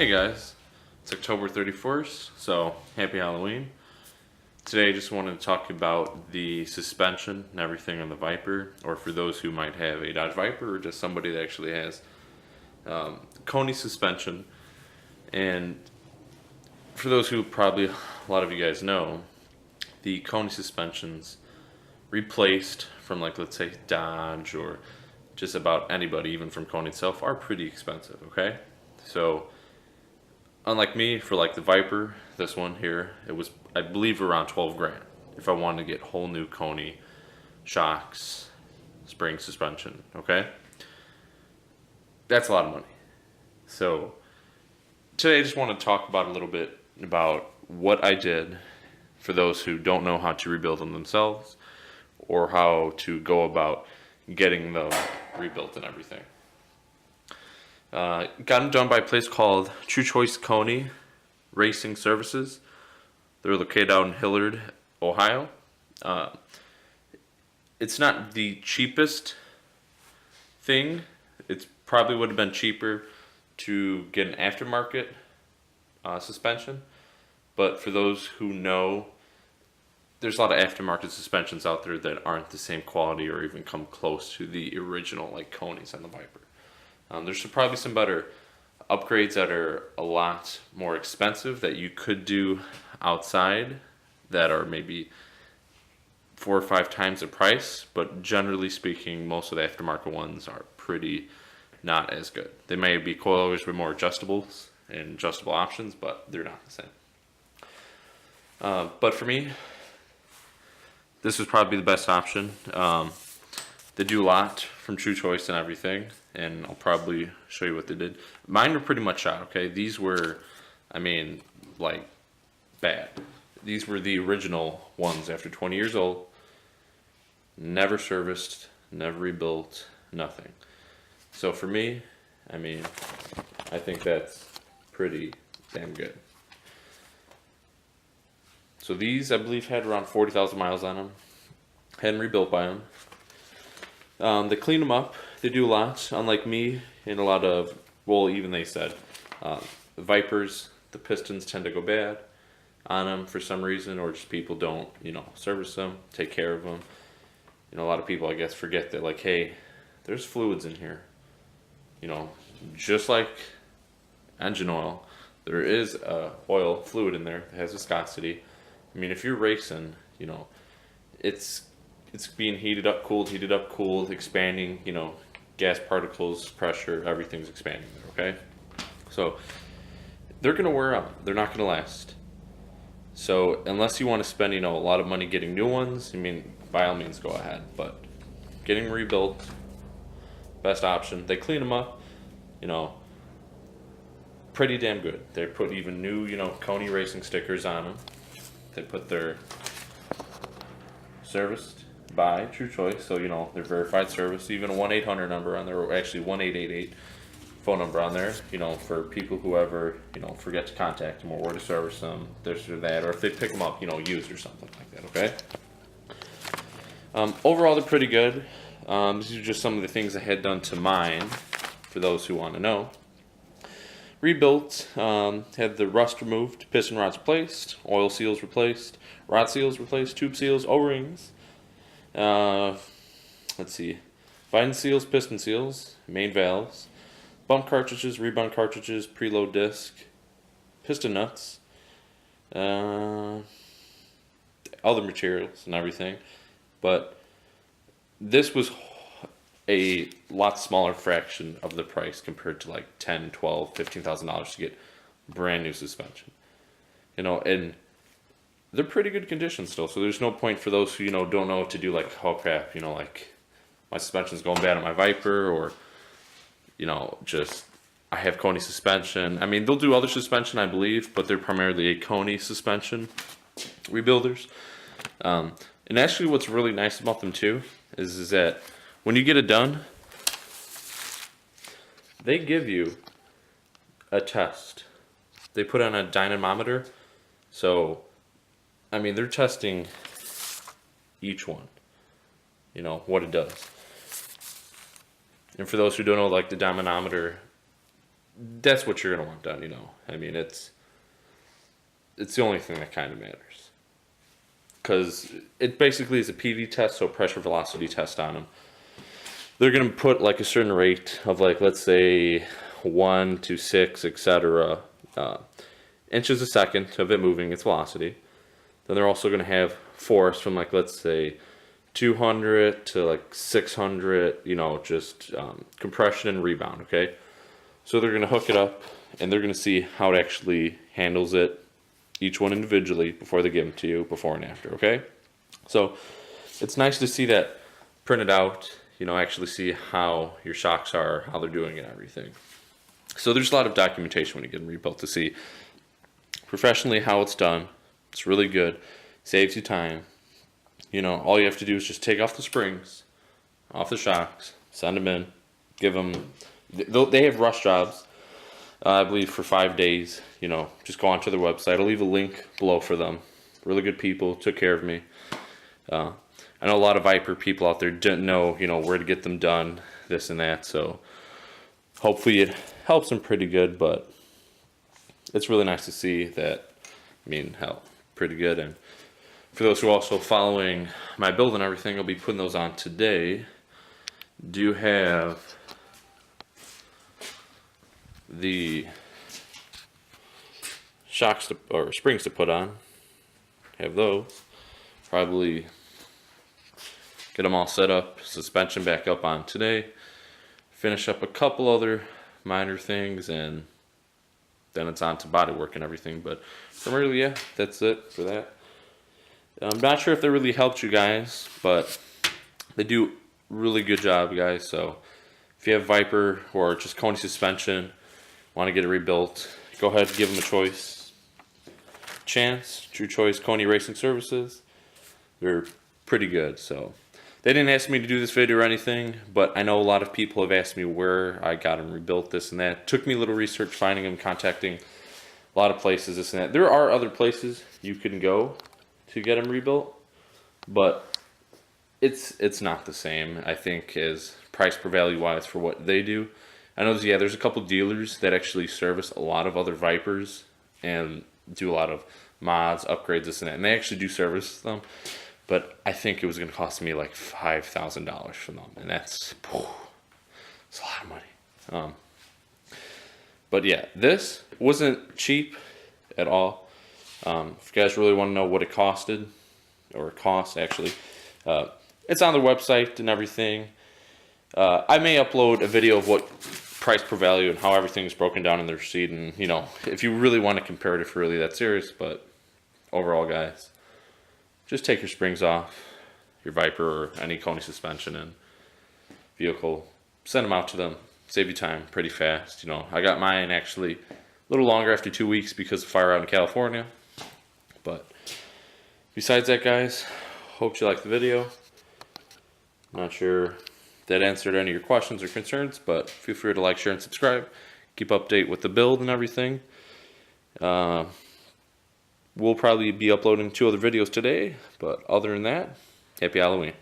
Hey guys, it's October 31st, so happy Halloween. Today I just wanted to talk about the suspension and everything on the Viper, or for those who might have a Dodge Viper or just somebody that actually has Koni suspension. And for those who probably a lot of you guys know, the Koni suspensions replaced from, like, let's say Dodge or just about anybody, even from Koni itself, are pretty expensive, okay? So unlike me, for like the Viper, this one here, it was, I believe, around 12 grand if I wanted to get whole new Koni shocks, spring suspension, okay? That's a lot of money. So today I just want to talk about a little bit about what I did for those who don't know how to rebuild them themselves or how to go about getting them rebuilt and everything. Got them done by a place called Truechoice Koni Racing Services. They're located out in Hilliard, Ohio. It's not the cheapest thing. It probably would have been cheaper to get an aftermarket suspension. But for those who know, there's a lot of aftermarket suspensions out there that aren't the same quality or even come close to the original, like Konis on the Viper. There's probably some better upgrades that are a lot more expensive that you could do outside that are maybe 4 or 5 times the price, but generally speaking, most of the aftermarket ones are pretty not as good. They may be coilovers with more adjustables and adjustable options, but they're not the same. But for me, this was probably the best option. They do a lot from Truechoice and everything, and I'll probably show you what they did. Mine were pretty much shot, okay? These were, like, bad. These were the original ones after 20 years old. Never serviced, never rebuilt, nothing. So for me, I think that's pretty damn good. So these, I believe, had around 40,000 miles on them. Hadn't rebuilt by them. They clean them up. They do a lot, unlike me, and a lot of, well, even they said, the Vipers, the pistons tend to go bad on them for some reason, or just people don't, service them, take care of them. A lot of people, I guess, forget that, like, hey, there's fluids in here. Just like engine oil, there is oil fluid in there that has viscosity. If you're racing, it's being heated up, cooled, expanding, gas particles, pressure, everything's expanding there, okay? So they're going to wear out. They're not going to last. So unless you want to spend, a lot of money getting new ones, by all means go ahead. But getting rebuilt, best option. They clean them up, pretty damn good. They put even new, Koni racing stickers on them. They put their serviced by Truechoice, so they're verified service. Even a 1-800 number on there, or actually 1888 phone number on there. For people who ever forget to contact them or where to service them, this or that, or if they pick them up, used or something like that. Okay. Overall, they're pretty good. These are just some of the things I had done to mine. For those who want to know, rebuilt, had the rust removed, piston rods replaced, oil seals replaced, rod seals replaced, tube seals, O-rings. Let's see, vine seals, piston seals, main valves, bump cartridges, rebund cartridges, preload disc, piston nuts, other materials and everything. But this was a lot smaller fraction of the price compared to like $10, $12, $15,000 to get brand new suspension. And they're pretty good condition still, so there's no point for those who, don't know what to do, like, oh crap, like, my suspension's going bad on my Viper, or, just, I have Koni suspension. They'll do other suspension, I believe, but they're primarily a Koni suspension rebuilders. And actually what's really nice about them, too, is that when you get it done, they give you a test. They put on a dynamometer, so they're testing each one, what it does. And for those who don't know, like, the dynamometer that's what you're gonna want done. I mean, it's the only thing that kind of matters, because it basically is a PV test, so pressure velocity test on them. They're gonna put like a certain rate of, like, let's say 1 to 6, etc. Inches a second of it moving, its velocity. Then they're also gonna have force from, like, let's say 200 to like 600, just compression and rebound. Okay, so they're gonna hook it up and they're gonna see how it actually handles it, each one individually, before they give them to you, before and after. Okay, so it's nice to see that printed out. Actually see how your shocks are, how they're doing and everything. So there's a lot of documentation when you get them rebuilt to see professionally how it's done. It's really good, saves you time. All you have to do is just take off the springs, off the shocks, send them in, give them. They have rush jobs, I believe, for 5 days. Just go onto their website. I'll leave a link below for them. Really good people, took care of me. I know a lot of Viper people out there didn't know, where to get them done, this and that. So hopefully it helps them pretty good, but it's really nice to see that. Hell, pretty good. And for those who are also following my build and everything, I'll be putting those on today. Do you have the shocks or springs to put on? Have those. Probably get them all set up, suspension back up on today, finish up a couple other minor things, and then it's on to body work and everything. But primarily, yeah, that's it for that. I'm not sure if that really helped you guys, but they do really good job, guys. So if you have Viper or just Koni suspension, want to get it rebuilt, go ahead and give them a choice. Chance, Truechoice Koni Racing Services. They're pretty good. So they didn't ask me to do this video or anything, but I know a lot of people have asked me where I got them rebuilt, this and that. Took me a little research, finding them, contacting a lot of places, this and that. There are other places you can go to get them rebuilt, but it's not the same, I think, as price per value wise for what they do. I know, there's a couple dealers that actually service a lot of other Vipers and do a lot of mods, upgrades, this and that, and they actually do service them. But I think it was going to cost me like $5,000 for them, and it's a lot of money. But yeah, this wasn't cheap at all. If you guys really want to know what it costed, or it costs actually, it's on their website and everything. I may upload a video of what price per value and how everything's broken down in the receipt, and if you really want to compare it, if you're really that serious. But overall, guys, just take your springs off your Viper or any Koni suspension and vehicle, send them out to them, save you time pretty fast. I got mine actually a little longer after 2 weeks because of fire out in California. But besides that, guys, hope you liked the video. I'm not sure if that answered any of your questions or concerns, but feel free to like, share, and subscribe. Keep update with the build and everything. We'll probably be uploading 2 other videos today, but other than that, happy Halloween.